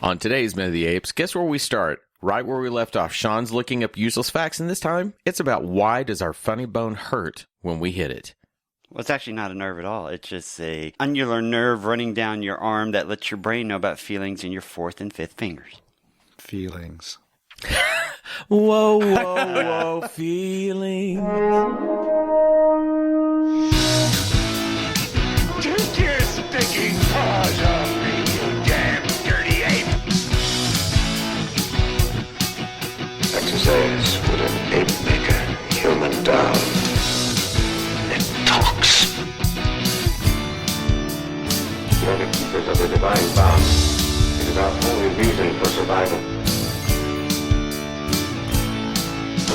On today's Minute of the Apes, guess where we start? Right where we left off. Sean's looking up useless facts, and this time, it's about why does our funny bone hurt when we hit it? Well, it's actually not a nerve at all. It's just a ungular nerve running down your arm that lets your brain know about feelings in your fourth and fifth fingers. Feelings. Whoa, whoa, whoa, feelings. Take your stinking paws off me, you damn dirty ape! Exercise with an ape maker, human doll. It talks. We are the keepers of the divine bound. It is our only reason for survival.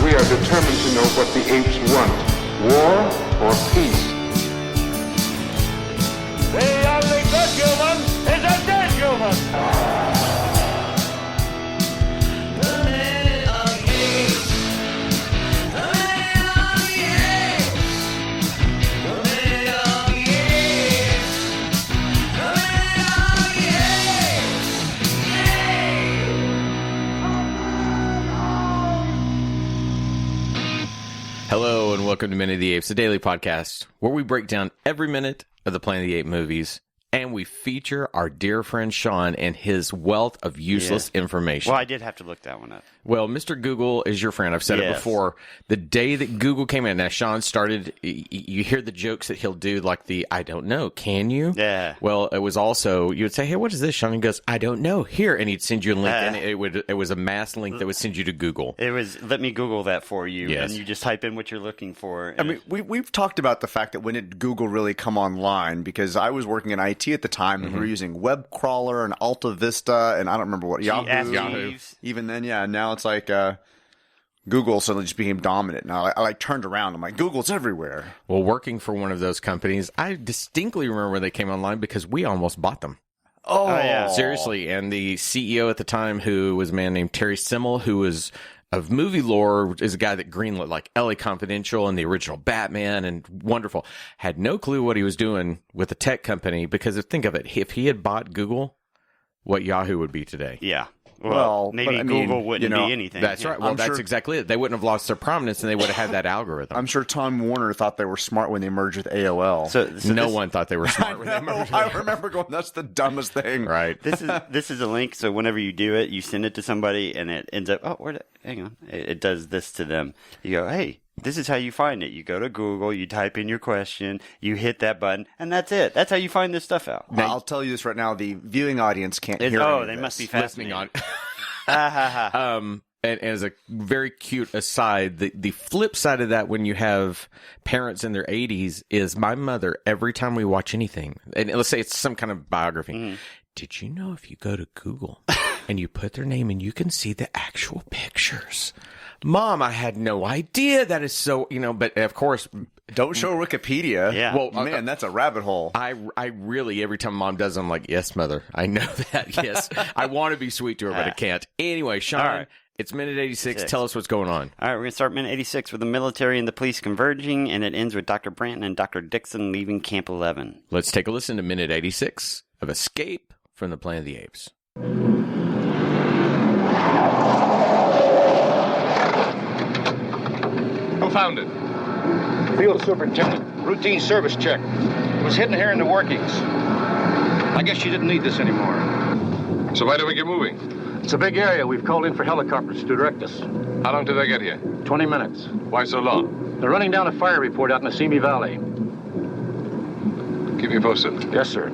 We are determined to know what the apes want, war or peace. The only good human is a dead human! The Minute of the Apes. The Minute of the Apes. The Minute of the Apes. The Minute of the Apes. Hello, and welcome to Minute of the Apes, a daily podcast where we break down every minute of the Planet of the Apes movies, and we feature our dear friend Sean and his wealth of useless information. Well, I did have to look that one up. Well, Mr. Google is your friend. I've said it before. The day that Google came in, now Sean started, you hear the jokes that he'll do, like the, I don't know, can you? Yeah. Well, it was also, you would say, hey, what is this, Sean? And he goes, I don't know. Here. And he'd send you a link, and it was a mass link that would send you to Google. It was, let me Google that for you, Yes. and you just type in what you're looking for. I mean, we've talked about the fact that when did Google really come online? Because I was working in IT at the time, and we were using Web Crawler and Alta Vista, and I don't remember what, Yahoo. Even then, yeah. Now it's like Google suddenly just became dominant. Now I turned around. I'm like, Google's everywhere. Well, working for one of those companies, I distinctly remember when they came online because we almost bought them. Oh, yeah. Seriously. And the CEO at the time, who was a man named Terry Simmel, who was of movie lore, is a guy that greenlit like LA Confidential and the original Batman and wonderful, had no clue what he was doing with a tech company, because think of it, if he had bought Google, what Yahoo would be today. Yeah. Well, maybe but I mean, Google wouldn't be anything. That's right. Well, that's sure exactly it. They wouldn't have lost their prominence, and they would have had that algorithm. I'm sure Tom Warner thought they were smart when they merged with AOL. So no one thought they were smart when they merged. I remember going, that's the dumbest thing. Right. This is a link, so whenever you do it, you send it to somebody, and it ends up, hang on, it does this to them. You go, hey, this is how you find it. You go to Google, you type in your question, you hit that button, and that's it. That's how you find this stuff out. Now, I'll tell you this right now, the viewing audience can't hear they this. must be Listening fascinating. on. And as a very cute aside, the flip side of that, when you have parents in their 80s, is my mother, every time we watch anything, and let's say it's some kind of biography, did you know if you go to Google and you put their name in, you can see the actual pictures? Mom, I had no idea. That is so, but of course, Don't show Wikipedia. Yeah. Well, man, that's a rabbit hole. I really, every time Mom does, I'm like, yes, Mother, I know that. Yes. I want to be sweet to her, but I can't. Anyway, Sean, All right. It's minute 86. Tell us what's going on. All right, we're going to start minute 86 with the military and the police converging, and it ends with Dr. Branton and Dr. Dixon leaving Camp 11. Let's take a listen to minute 86 of Escape from the Planet of the Apes. Who found it? Field superintendent, routine service check. It was hidden here in the workings. I guess you didn't need this anymore. So why don't we get moving? It's a big area. We've called in for helicopters to direct us. How long till they get here? 20 minutes. Why so long? They're running down a fire report out in the Simi Valley. Keep me posted. Yes, sir.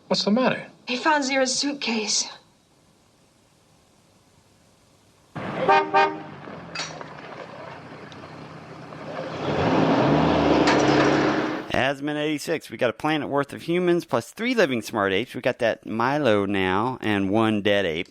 What's the matter? They found Zira's suitcase. As minute 86, we got a planet worth of humans plus 3 living smart apes. We got that Milo now and 1 dead ape.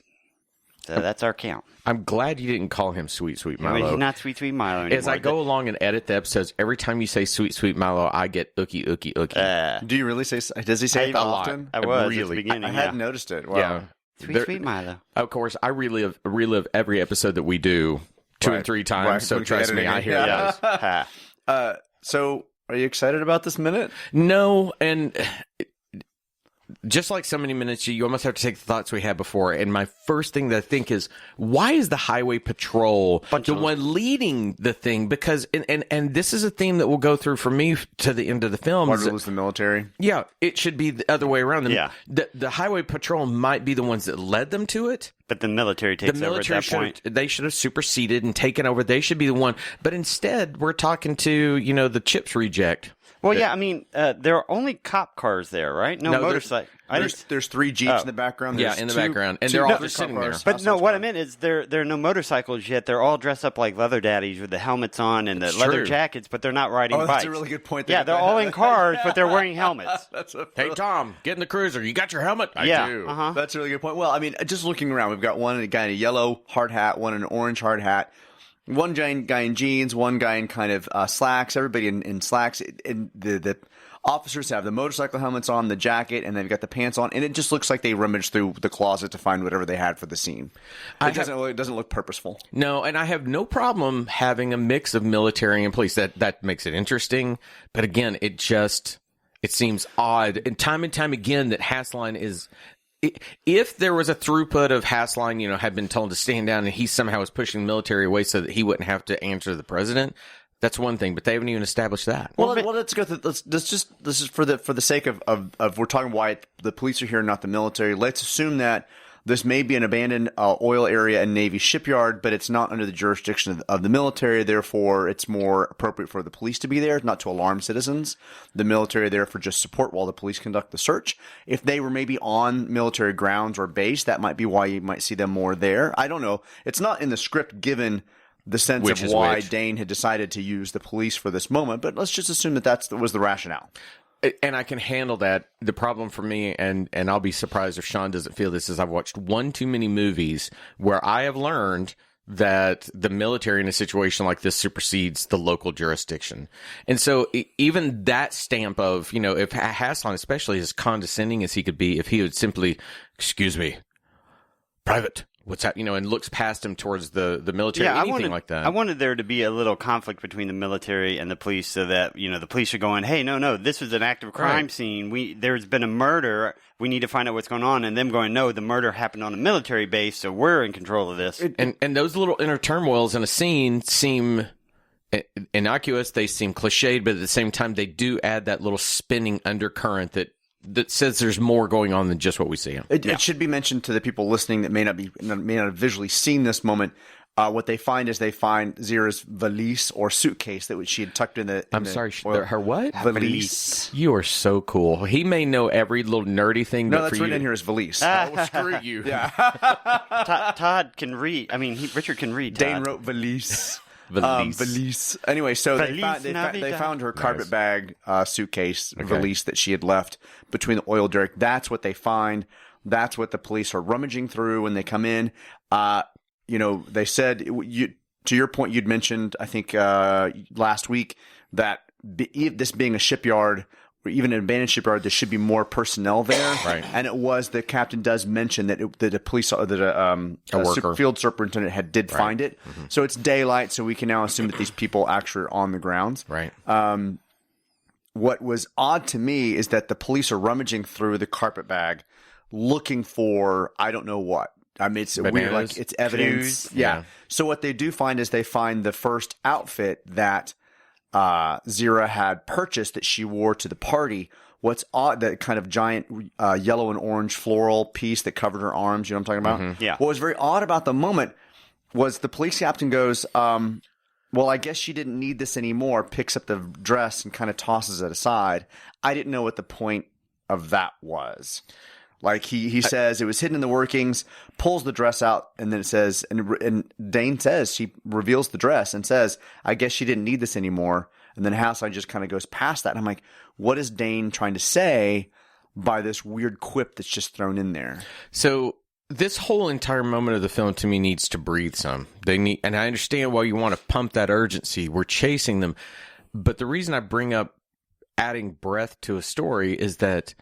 So that's our count. I'm glad you didn't call him Sweet Sweet Milo. He's not Sweet Sweet Milo anymore. As I go along and edit the episodes, every time you say Sweet Sweet Milo, I get ookie ookie ookie. Do you really say? Does he say it that often? I was Really? at the beginning. I hadn't noticed it. Wow. Yeah. Sweet Milo. Of course, I relive every episode that we do 2 and 3 times. Right. So trust me, I hear those. So, are you excited about this minute? No, and just like so many minutes, you almost have to take the thoughts we had before. And my first thing that I think is, why is the highway patrol the one leading the thing? Because, and this is a theme that will go through for me to the end of the film. Why lose the military? Yeah, it should be the other way around. Yeah. The highway patrol might be the ones that led them to it. But the military takes over at that point. They should have superseded and taken over. They should be the one. But instead, we're talking to, the Chips reject. Well, yeah, I mean, there are only cop cars there, right? No motorcycle. There's 3 Jeeps in the background. Yeah, in the background. And they're all just sitting there. But no, what I meant is there are no momotorcycles yet. They're all dressed up like leather daddies with the helmets on and the leather jackets, but they're not riding bikes. That's a really good point. Yeah, they're all in cars, but they're wearing helmets. Hey, Tom, get in the cruiser. You got your helmet? I do. That's a really good point. Well, I mean, just looking around, we've got one guy in a yellow hard hat, one in an orange hard hat. One guy in jeans, one guy in kind of slacks, everybody in slacks. And the officers have the motorcycle helmets on, the jacket, and they've got the pants on. And it just looks like they rummaged through the closet to find whatever they had for the scene. It doesn't look purposeful. No, and I have no problem having a mix of military and police. That makes it interesting. But again, it seems odd. And time again, that Hasline is... If there was a throughput of Hasline, had been told to stand down and he somehow was pushing the military away so that he wouldn't have to answer the president, that's one thing. But they haven't even established that. Well, let's go through. This is for the sake of we're talking why the police are here, not the military. Let's assume that this may be an abandoned oil area and Navy shipyard, but it's not under the jurisdiction of the military. Therefore, it's more appropriate for the police to be there, not to alarm citizens. The military there for just support while the police conduct the search. If they were maybe on military grounds or base, that might be why you might see them more there. I don't know. It's not in the script given the sense of why Dane had decided to use the police for this moment, but let's just assume that was the rationale. And I can handle that. The problem for me, and I'll be surprised if Sean doesn't feel this, is I've watched one too many movies where I have learned that the military in a situation like this supersedes the local jurisdiction. And so even that stamp of, if Hasline, especially as condescending as he could be, if he would simply, excuse me, private, what's that, and looks past him towards the military, anything like that. I wanted there to be a little conflict between the military and the police so that, the police are going, hey, no, this was an active crime scene. There's been a murder. We need to find out what's going on. And them going, no, the murder happened on a military base, so we're in control of this. And those little inner turmoils in a scene seem innocuous. They seem cliched, but at the same time, they do add that little spinning undercurrent that says there's more going on than just what we see. It should be mentioned to the people listening that may not have visually seen this moment. What they find is Zira's valise or suitcase that she had tucked in the. Her what? Valise. You are so cool. He may know every little nerdy thing. No, that's written in here as valise. Screw you. Yeah. Todd can read. I mean, Richard can read. Todd. Dane wrote valise. Valise. Anyway, so they found her carpet bag, suitcase, valise that she had left between the oil derrick. That's what they find. That's what the police are rummaging through when they come in. They said, to your point, you'd mentioned, I think, last week that this being a shipyard, or even an abandoned shipyard, there should be more personnel there. Right. And it was, the captain does mention that a field superintendent did find it. Mm-hmm. So it's daylight, so we can now assume that these people actually are on the grounds. Right. What was odd to me is that the police are rummaging through the carpet bag looking for, I don't know what. I mean, it's weird, like it's evidence. Yeah. So what they do find is they find the first outfit that Zira had purchased that she wore to the party. What's odd, that kind of giant yellow and orange floral piece that covered her arms. You know what I'm talking about? Mm-hmm. Yeah. What was very odd about the moment was the police captain goes, well, I guess she didn't need this anymore, picks up the dress and kind of tosses it aside. I didn't know what the point of that was. Like he says it was hidden in the workings, pulls the dress out, and then it says, and Dane says, she reveals the dress and says, I guess she didn't need this anymore. And then Hasline just kind of goes past that. And I'm like, what is Dane trying to say by this weird quip that's just thrown in there? So this whole entire moment of the film to me needs to breathe some. And I understand why you want to pump that urgency. We're chasing them. But the reason I bring up adding breath to a story is that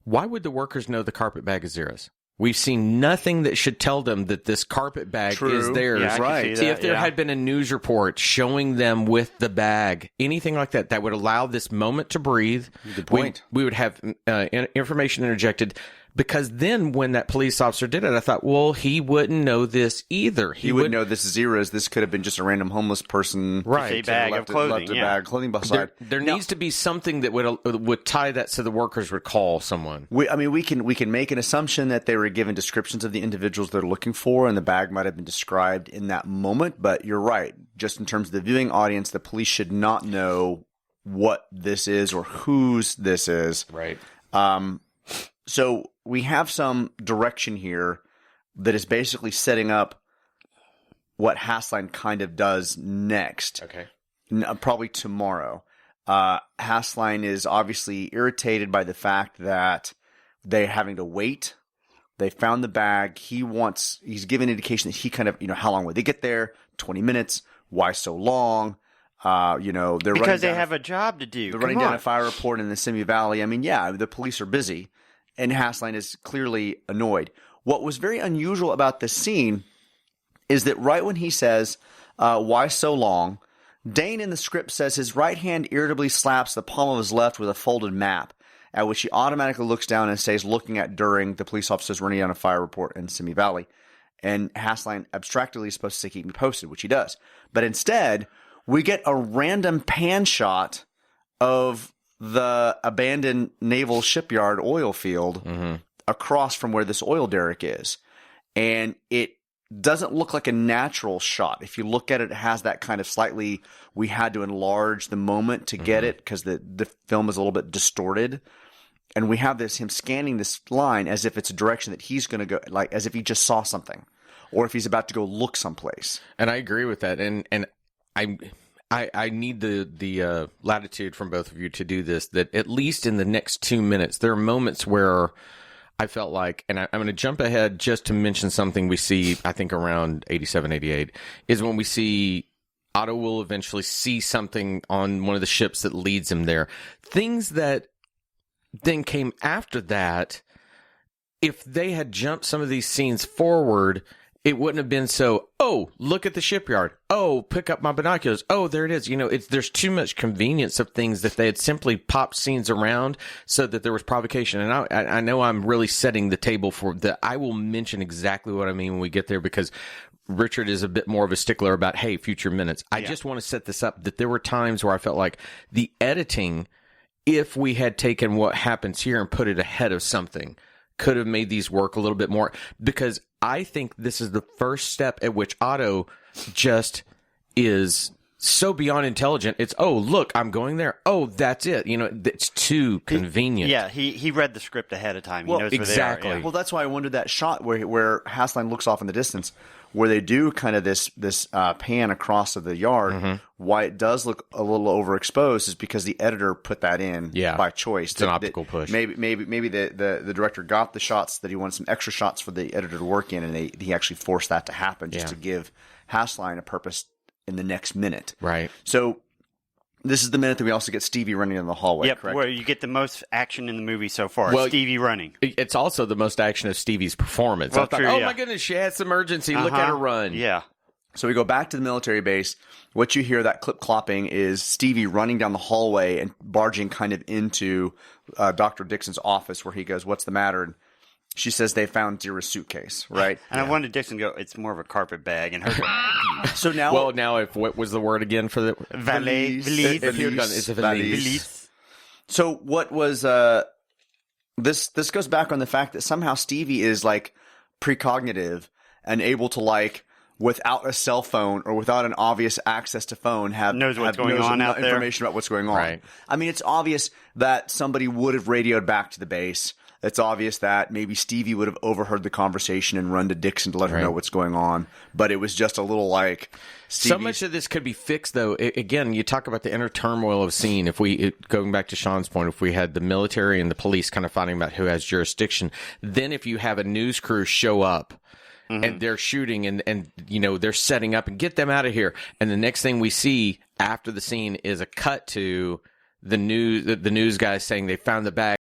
why would the workers know the carpet bag is Zira's? We've seen nothing that should tell them that this carpet bag is theirs. Yeah, right. See, if there had been a news report showing them with the bag, anything like that, that would allow this moment to breathe. Good point. We would have information interjected. Because then when that police officer did it, I thought, well, he wouldn't know this either. He wouldn't know this is Zira's. This could have been just a random homeless person. Right. A bag of clothing. Left a bag of clothing beside. There needs to be something that would tie that so the workers would call someone. We can make an assumption that they were given descriptions of the individuals they're looking for, and the bag might have been described in that moment. But you're right. Just in terms of the viewing audience, the police should not know what this is or whose this is. Right. So we have some direction here that is basically setting up what Hassline kind of does next. Okay. Probably tomorrow. Hassline is obviously irritated by the fact that they're having to wait. They found the bag. He's given indication that he kind of, how long would they get there? 20 minutes. Why so long? They're because they have a job to do. They're running down a fire report in the Simi Valley. I mean, yeah, the police are busy. And Hassline is clearly annoyed. What was very unusual about this scene is that right when he says, why so long, Dane in the script says his right hand irritably slaps the palm of his left with a folded map, at which he automatically looks down and stays looking at during the police officers running down a fire report in Simi Valley. And Hassline abstractly is supposed to say keep me posted, which he does. But instead, we get a random pan shot of the abandoned naval shipyard oil field across from where this oil derrick is. And it doesn't look like a natural shot. If you look at it, it has that kind of slightly, we had to enlarge the moment to get it because the film is a little bit distorted. And we have him scanning this line as if it's a direction that he's going to go, like as if he just saw something or if he's about to go look someplace. And I agree with that. And I need the latitude from both of you to do this, that at least in the next 2 minutes, there are moments where I felt like, and I'm going to jump ahead just to mention something we see, I think around 87, 88, is when we see Otto will eventually see something on one of the ships that leads him there. Things that then came after that, if they had jumped some of these scenes forward, it wouldn't have been so, oh, look at the shipyard. Oh, pick up my binoculars. Oh, there it is. There's too much convenience of things that they had simply popped scenes around so that there was provocation. And I know I'm really setting the table for that. I will mention exactly what I mean when we get there because Richard is a bit more of a stickler about, hey, future minutes. I just want to set this up that there were times where I felt like the editing, if we had taken what happens here and put it ahead of something, could have made these work a little bit more, because I think this is the first step at which Otto just is so beyond intelligent. It's, oh, look, I'm going there. Oh, that's it. It's too convenient. He read the script ahead of time. He knows exactly. where they are. Well, that's why I wondered that shot where Hassline looks off in the distance, where they do kind of this pan across of the yard. Why it does look a little overexposed is because the editor put that in by choice. It's an optical push. Maybe the director got the shots that he wanted, some extra shots for the editor to work in, and he actually forced that to happen just to give Hassline a purpose in the next minute. Right. So this is the minute that we also get Stevie running in the hallway, correct? Where you get the most action in the movie so far. Well, Stevie running. It's also the most action of Stevie's performance. Well, I thought, true, my goodness, she had some urgency. Look at her run. Yeah. So we go back to the military base. What you hear, that clip clopping, is Stevie running down the hallway and barging kind of into Dr. Dixon's office where he goes, what's the matter? And she says they found Zira's suitcase, right? And I wanted Dixon to go, it's more of a carpet bag. And her So now... Well, now, what was the word again for the... Valise. It's a valise. So what was... This goes back on the fact that somehow Stevie is, like, precognitive and able to, like... without a cell phone or without an obvious access to phone knows what's going on out there. Information about what's going on. Right. I mean, it's obvious that somebody would have radioed back to the base. It's obvious that maybe Stevie would have overheard the conversation and run to Dixon to let her know what's going on. But it was just a little like So much of this could be fixed, though. Again, you talk about the inner turmoil of scene. Going back to Sean's point, if we had the military and the police kind of fighting about who has jurisdiction, then if you have a news crew show up and they're shooting and they're setting up and get them out of here, and the next thing we see after the scene is a cut to the news guys saying they found the bag.